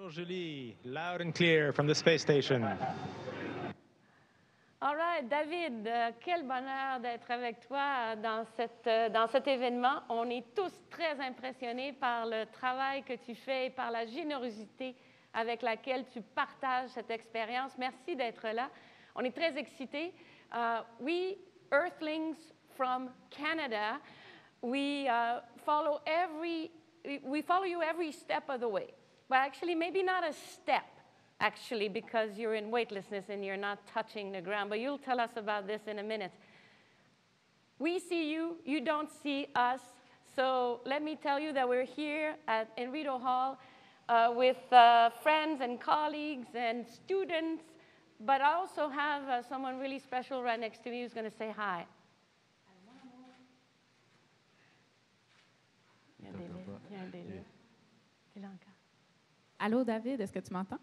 Bonjour Julie, loud and clear from the space station. All right, David, quel bonheur d'être avec toi dans cet événement. On est tous très impressionnés par le travail que tu fais et par la générosité avec laquelle tu partages cette expérience. Merci d'être là. On est très excités. We Earthlings from Canada, we follow you every step of the way. But actually, maybe not a step, actually, because you're in weightlessness and you're not touching the ground. But you'll tell us about this in a minute. We see you, you don't see us. So let me tell you that we're here in Rideau Hall with friends and colleagues and students. But I also have someone really special right next to me who's going to say hi. Il y a un délai. Il est là encore. Allô, David, est-ce que tu m'entends?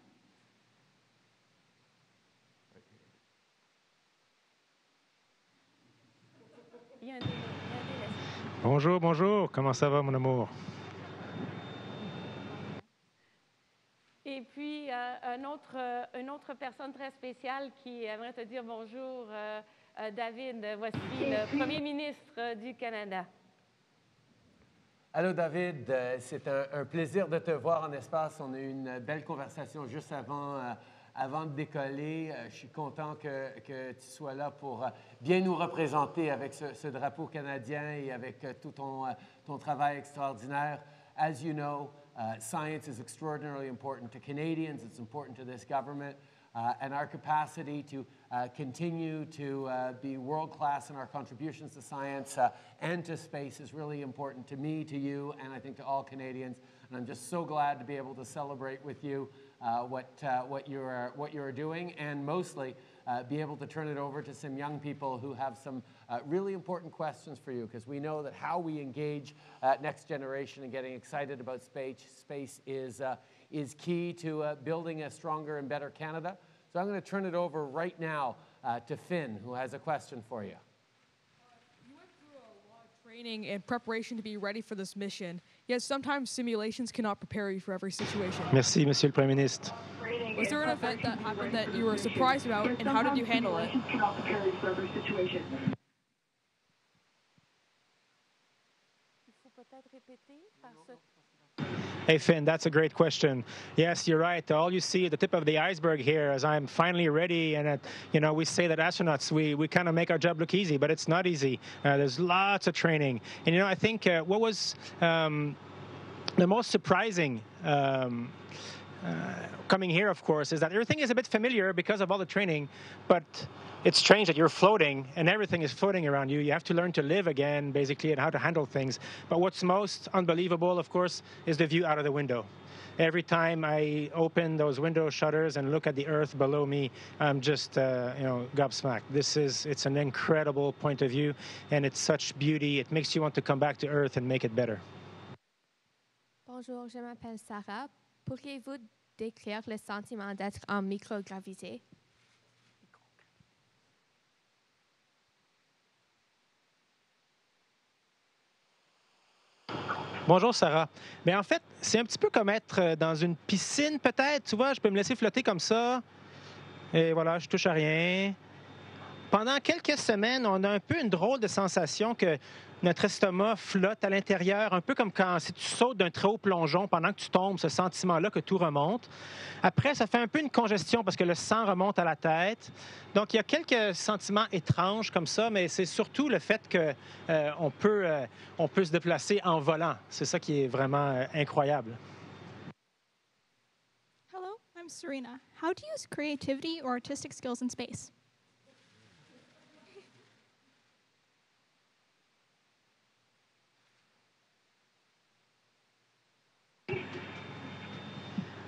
Il y a un délai. Bonjour, bonjour, comment ça va mon amour? Et puis, une autre personne très spéciale qui aimerait te dire bonjour, David. Voici le Premier ministre du Canada. Allô David, c'est un plaisir de te voir en espace. On a eu une belle conversation juste avant de décoller. Je suis content que tu sois là pour bien nous représenter avec ce drapeau canadien et avec tout ton travail extraordinaire. As you know, science is extraordinarily important to Canadians. It's important to this government. And our capacity to continue to be world-class in our contributions to science and to space is really important to me, to you, and I think to all Canadians. And I'm just so glad to be able to celebrate with you what you're doing, and mostly be able to turn it over to some young people who have some really important questions for you, because we know that how we engage next generation and getting excited about space is key to building a stronger and better Canada. So I'm going to turn it over right now to Finn, who has a question for you. You went through a lot of training and preparation to be ready for this mission, yet sometimes simulations cannot prepare you for every situation. Merci, Monsieur le Premier ministre. Was there an event that happened that you were surprised about, and how did you handle it? Il faut peut-être répéter parce que... Hey, Finn, that's a great question. Yes, you're right. All you see at the tip of the iceberg here as I'm finally ready. And, we say that astronauts, we kind of make our job look easy, but it's not easy. There's lots of training. And, I think what was the most surprising coming here, of course, is that everything is a bit familiar because of all the training, but it's strange that you're floating and everything is floating around you. You have to learn to live again, basically, and how to handle things. But what's most unbelievable, of course, is the view out of the window. Every time I open those window shutters and look at the Earth below me, I'm just, gobsmacked. It's an incredible point of view, and it's such beauty. It makes you want to come back to Earth and make it better. Bonjour, je m'appelle Sarah. Pourriez-vous décrire le sentiment d'être en microgravité? Bonjour Sarah. Bien, en fait, c'est un petit peu comme être dans une piscine peut-être. Tu vois, je peux me laisser flotter comme ça. Et voilà, je touche à rien. Pendant quelques semaines, on a un peu une drôle de sensation que notre estomac flotte à l'intérieur, un peu comme quand si tu sautes d'un très haut plongeon pendant que tu tombes, ce sentiment-là que tout remonte. Après, ça fait un peu une congestion parce que le sang remonte à la tête. Donc, il y a quelques sentiments étranges comme ça, mais c'est surtout le fait qu'on peut se déplacer en volant. C'est ça qui est vraiment incroyable. Hello, I'm Serena. How do you use creativity or artistic skills in space?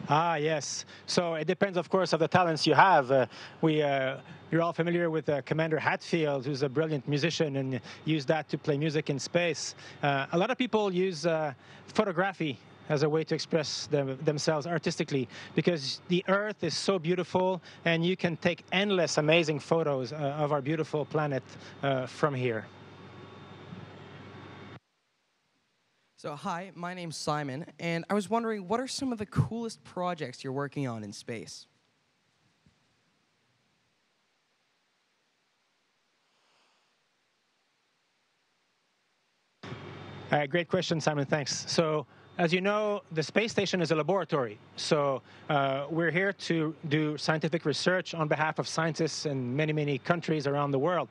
Ah, yes. So it depends, of course, of the talents you have. You're all familiar with Commander Hatfield, who's a brilliant musician and used that to play music in space. A lot of people use photography as a way to express themselves artistically, because the Earth is so beautiful and you can take endless amazing photos of our beautiful planet from here. So, hi, my name's Simon, and I was wondering, what are some of the coolest projects you're working on in space? Great question, Simon. Thanks. So, as you know, the space station is a laboratory. So, we're here to do scientific research on behalf of scientists in many, many countries around the world.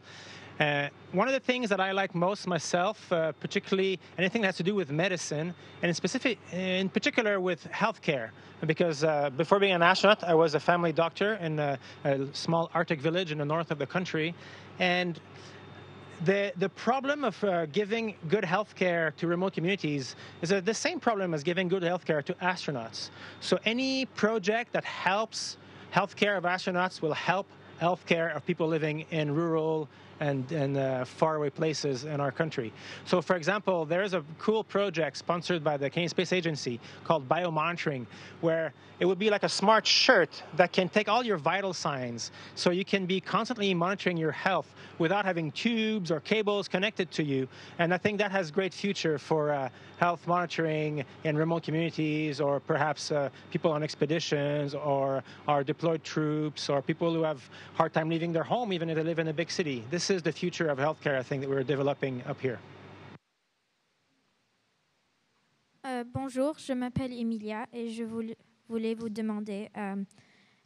One of the things that I like most myself, particularly anything that has to do with medicine, and in particular with healthcare, because before being an astronaut, I was a family doctor in a small Arctic village in the north of the country, and the problem of giving good health care to remote communities is the same problem as giving good health care to astronauts. So any project that helps health care of astronauts will help health care of people living in rural and faraway places in our country. So, for example, there is a cool project sponsored by the Canadian Space Agency called biomonitoring, where it would be like a smart shirt that can take all your vital signs, so you can be constantly monitoring your health without having tubes or cables connected to you. And I think that has great future for health monitoring in remote communities, or perhaps people on expeditions, or our deployed troops, or people who have hard time leaving their home even if they live in a big city. This is the future of healthcare, I think, that we're developing up here. Bonjour, je m'appelle Emilia et je voulais vous demander,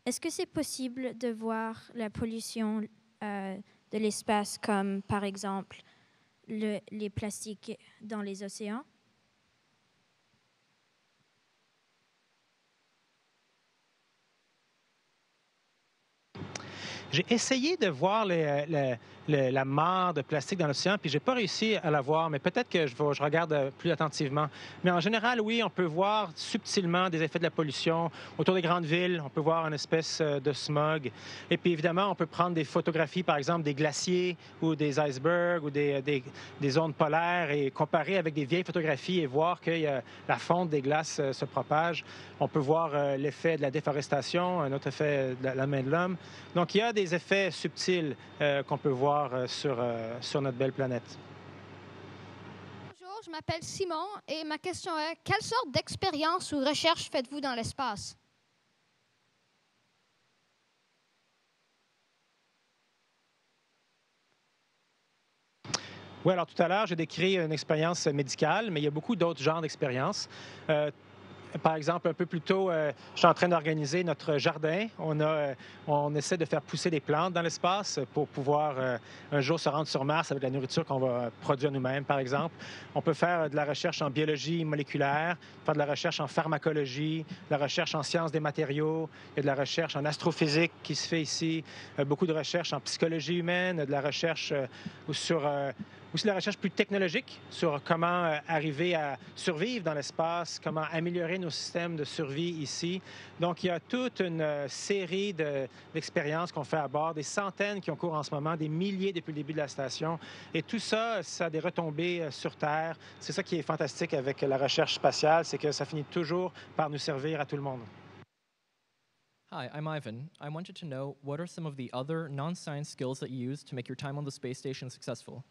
est-ce que c'est possible de voir la pollution de l'espace comme, par exemple, les plastiques dans les océans? J'ai essayé de voir la mare de plastique dans l'océan, puis j'ai pas réussi à la voir, mais peut-être que je regarde plus attentivement. Mais en général, oui, on peut voir subtilement des effets de la pollution. Autour des grandes villes, on peut voir une espèce de smog. Et puis évidemment, on peut prendre des photographies, par exemple, des glaciers ou des icebergs ou des zones polaires, et comparer avec des vieilles photographies et voir que la fonte des glaces se propage. On peut voir l'effet de la déforestation, un autre effet de la main de l'homme. Donc, il y a des effets subtils qu'on peut voir sur notre belle planète. Bonjour, je m'appelle Simon et ma question est, quelle sorte d'expérience ou recherche faites-vous dans l'espace? Oui, alors tout à l'heure, j'ai décrit une expérience médicale, mais il y a beaucoup d'autres genres d'expériences. Par exemple, un peu plus tôt, je suis en train d'organiser notre jardin. On essaie de faire pousser des plantes dans l'espace pour pouvoir un jour se rendre sur Mars avec la nourriture qu'on va produire nous-mêmes, par exemple. On peut faire de la recherche en biologie moléculaire, faire de la recherche en pharmacologie, de la recherche en sciences des matériaux, il y a de la recherche en astrophysique qui se fait ici, beaucoup de recherche en psychologie humaine, de la recherche sur... aussi de la recherche plus technologique sur comment arriver à survivre dans l'espace, comment améliorer nos systèmes de survie ici. Donc, il y a toute une série d'expériences qu'on fait à bord, des centaines qui ont cours en ce moment, des milliers depuis le début de la station. Et tout ça, ça a des retombées sur Terre. C'est ça qui est fantastique avec la recherche spatiale, c'est que ça finit toujours par nous servir à tout le monde. Hi, I'm Ivan. I wanted to know, what are some of the other non-science skills that you use to make your time on the space station successful?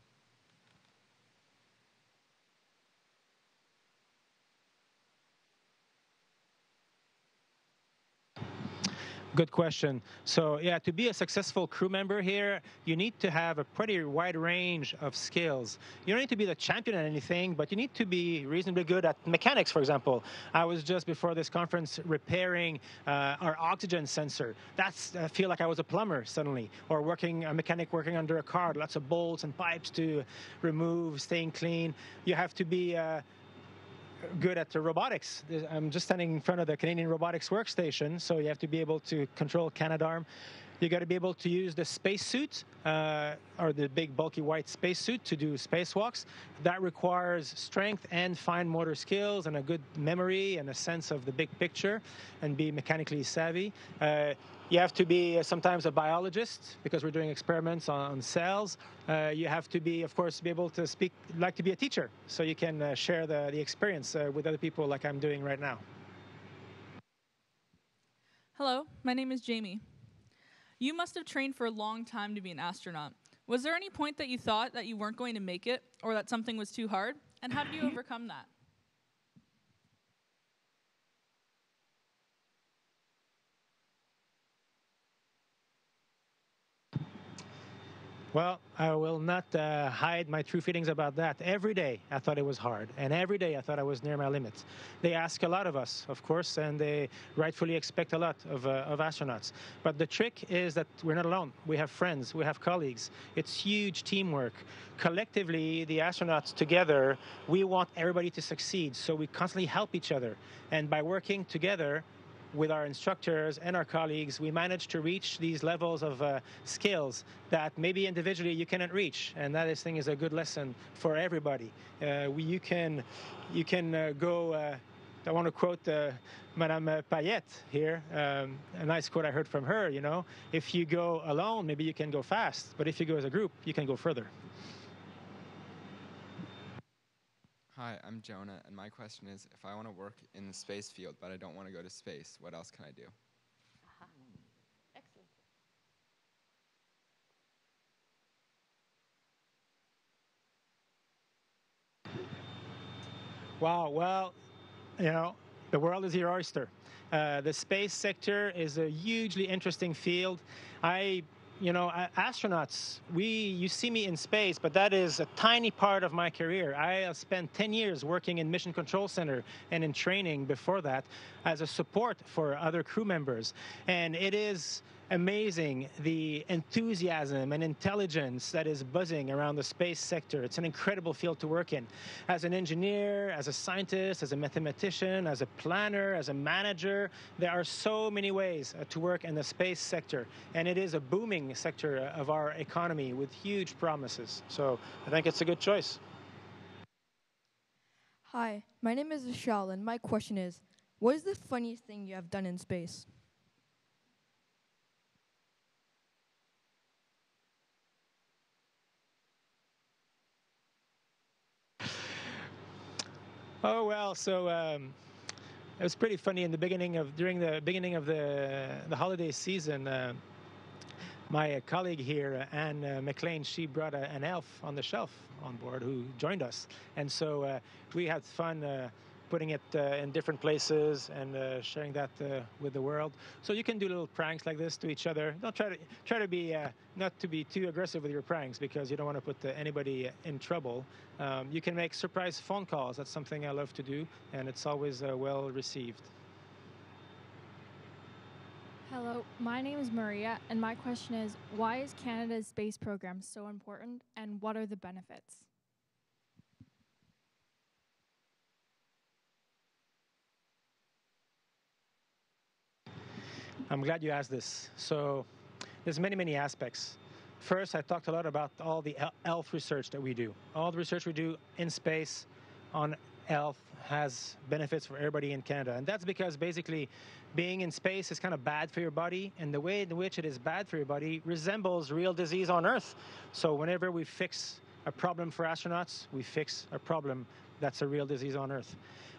Good question. So, yeah, to be a successful crew member here, you need to have a pretty wide range of skills. You don't need to be the champion at anything, but you need to be reasonably good at mechanics, for example. I was just before this conference repairing our oxygen sensor. I feel like I was a plumber suddenly, or a mechanic working under a car, lots of bolts and pipes to remove, staying clean. You have to be good at the robotics. I'm just standing in front of the Canadian Robotics Workstation, so you have to be able to control Canadarm. You got to be able to use the spacesuit, or the big bulky white spacesuit, to do spacewalks. That requires strength and fine motor skills and a good memory and a sense of the big picture and be mechanically savvy. You have to be sometimes a biologist because we're doing experiments on cells. You have to be, of course, be able to speak, like to be a teacher, so you can share the experience with other people like I'm doing right now. Hello, my name is Jamie. You must have trained for a long time to be an astronaut. Was there any point that you thought that you weren't going to make it or that something was too hard? And how did you overcome that? Well, I will not hide my true feelings about that. Every day I thought it was hard, and every day I thought I was near my limits. They ask a lot of us, of course, and they rightfully expect a lot of astronauts. But the trick is that we're not alone. We have friends, we have colleagues. It's huge teamwork. Collectively, the astronauts together, we want everybody to succeed, so we constantly help each other. And by working together, with our instructors and our colleagues, we managed to reach these levels of skills that maybe individually you cannot reach, and that is a good lesson for everybody. You can go. I want to quote Madame Payette here. A nice quote I heard from her. You know, if you go alone, maybe you can go fast, but if you go as a group, you can go further. Hi, I'm Jonah, and my question is, if I want to work in the space field, but I don't want to go to space, what else can I do? Excellent. Wow, well, you know, the world is your oyster. The space sector is a hugely interesting field. Astronauts, you see me in space, but that is a tiny part of my career. I spent 10 years working in Mission Control Center and in training before that as a support for other crew members. And it is amazing the enthusiasm and intelligence that is buzzing around the space sector. It's an incredible field to work in. As an engineer, as a scientist, as a mathematician, as a planner, as a manager, there are so many ways to work in the space sector. And it is a booming sector of our economy with huge promises. So I think it's a good choice. Hi, my name is Vishal, and my question is, what is the funniest thing you have done in space? Oh, well, so it was pretty funny during the beginning of the holiday season. My colleague here, Anne McLean, she brought an elf on the shelf on board who joined us. And so we had fun putting it in different places and sharing that with the world. So you can do little pranks like this to each other. Don't try to be not to be too aggressive with your pranks, because you don't want to put anybody in trouble. You can make surprise phone calls. That's something I love to do, and it's always well received. Hello, my name is Maria, and my question is, why is Canada's space program so important, and what are the benefits? I'm glad you asked this. So there's many aspects. First, I talked a lot about all the health research that we do. All the research we do in space on health has benefits for everybody in Canada. And that's because basically being in space is kind of bad for your body, and the way in which it is bad for your body resembles real disease on Earth. So whenever we fix a problem for astronauts, we fix a problem that's a real disease on Earth.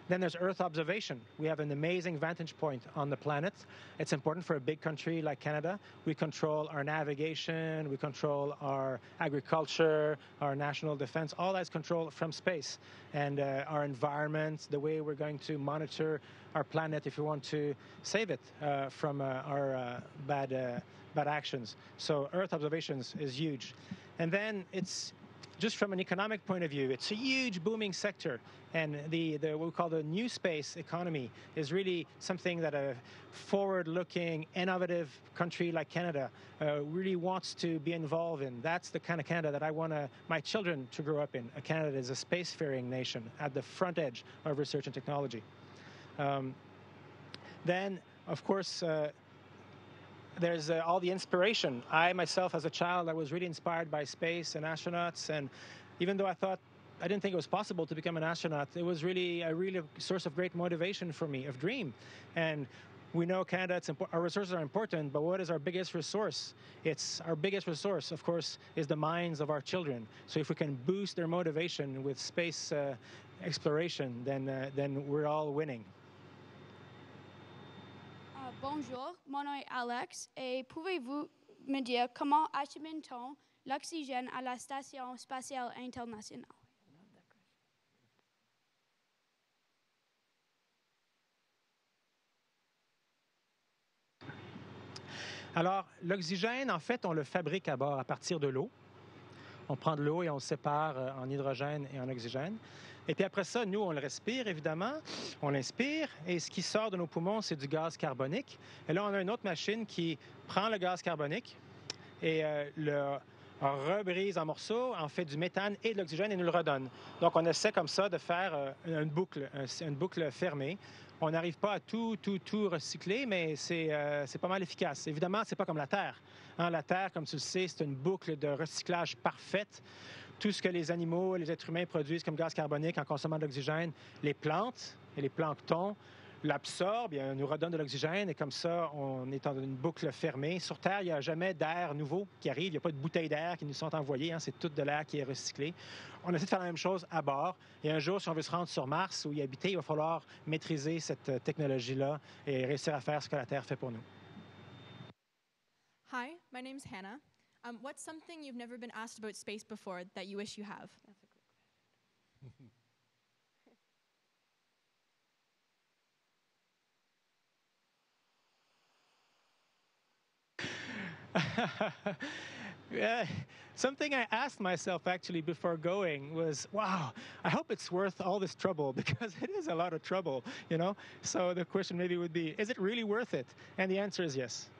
Then there's Earth observation. We have an amazing vantage point on the planet. It's important for a big country like Canada. We control our navigation, we control our agriculture, our national defense. All that's controlled from space. And our environment, the way we're going to monitor our planet if we want to save it from our bad actions. So Earth observations is huge. And then it's just from an economic point of view, it's a huge booming sector. And what we call the new space economy is really something that a forward-looking, innovative country like Canada really wants to be involved in. That's the kind of Canada that I want my children to grow up in. Canada is a spacefaring nation at the front edge of research and technology. Then, of course, there's all the inspiration. I myself, as a child, I was really inspired by space and astronauts. And even though I didn't think it was possible to become an astronaut, it was really a source of great motivation for me, of dream. And we know Canada, our resources are important, but what is our biggest resource? Our biggest resource, of course, is the minds of our children. So if we can boost their motivation with space exploration, then we're all winning. Bonjour, mon nom est Alex, et pouvez-vous me dire comment achemine-t-on l'oxygène à la Station spatiale internationale? Alors, l'oxygène, en fait, on le fabrique à bord à partir de l'eau. On prend de l'eau et on le sépare en hydrogène et en oxygène. Et puis après ça, nous, on le respire, évidemment. On l'inspire et ce qui sort de nos poumons, c'est du gaz carbonique. Et là, on a une autre machine qui prend le gaz carbonique et le rebrise en morceaux, en fait du méthane et de l'oxygène et nous le redonne. Donc, on essaie comme ça de faire une boucle fermée. On n'arrive pas à tout recycler, mais c'est pas mal efficace. Évidemment, c'est pas comme la Terre. Hein, la Terre, comme tu le sais, c'est une boucle de recyclage parfaite. Tout ce que les animaux et les êtres humains produisent comme gaz carbonique en consommant de l'oxygène, les plantes et les planctons l'absorbent, et nous redonnent de l'oxygène et comme ça, on est dans une boucle fermée. Sur Terre, il n'y a jamais d'air nouveau qui arrive. Il n'y a pas de bouteilles d'air qui nous sont envoyées. Hein, c'est tout de l'air qui est recyclé. On essaie de faire la même chose à bord. Et un jour, si on veut se rendre sur Mars ou y habiter, il va falloir maîtriser cette technologie-là et réussir à faire ce que la Terre fait pour nous. Hi, my name's Hannah. What's something you've never been asked about space before that you wish you have? That's a good question. Something I asked myself actually before going was, wow, I hope it's worth all this trouble because it is a lot of trouble, you know? So the question maybe would be, is it really worth it? And the answer is yes,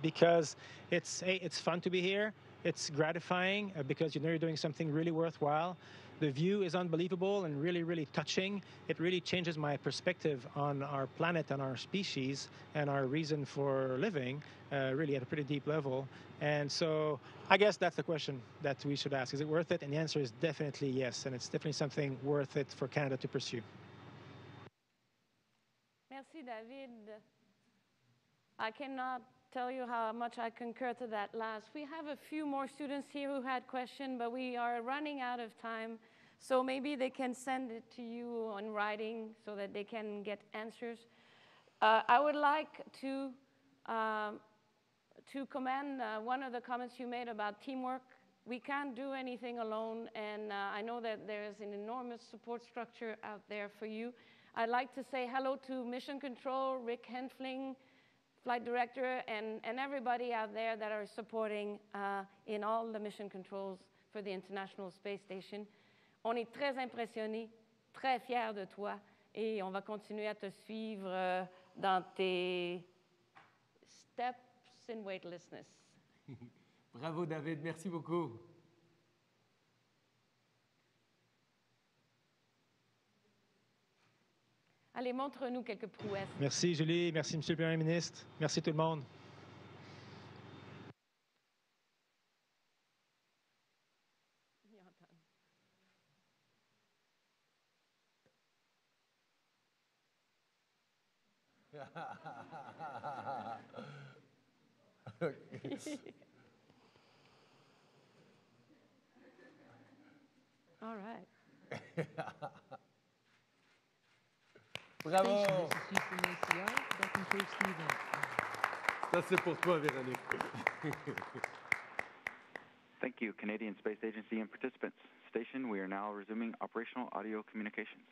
because it's fun to be here. It's gratifying because you know you're doing something really worthwhile. The view is unbelievable and really, really touching. It really changes my perspective on our planet and our species and our reason for living, really at a pretty deep level. And so I guess that's the question that we should ask. Is it worth it? And the answer is definitely yes. And it's definitely something worth it for Canada to pursue. Merci, David. I cannot tell you how much I concur to that last. We have a few more students here who had questions, but we are running out of time. So maybe they can send it to you in writing so that they can get answers. I would like to commend one of the comments you made about teamwork. We can't do anything alone, and I know that there's an enormous support structure out there for you. I'd like to say hello to Mission Control, Rick Henfling, Flight Director, and everybody out there that are supporting in all the mission controls for the International Space Station. On est très impressionnés, très fiers de toi, et on va continuer à te suivre dans tes steps in weightlessness. Bravo, David. Merci beaucoup. Allez, montre-nous quelques prouesses. Merci, Julie. Merci, Monsieur le Premier ministre. Merci tout le monde. All right. Bravo! Ça, c'est pour toi, Véronique. Thank you, Canadian Space Agency and participants. Station, we are now resuming operational audio communications.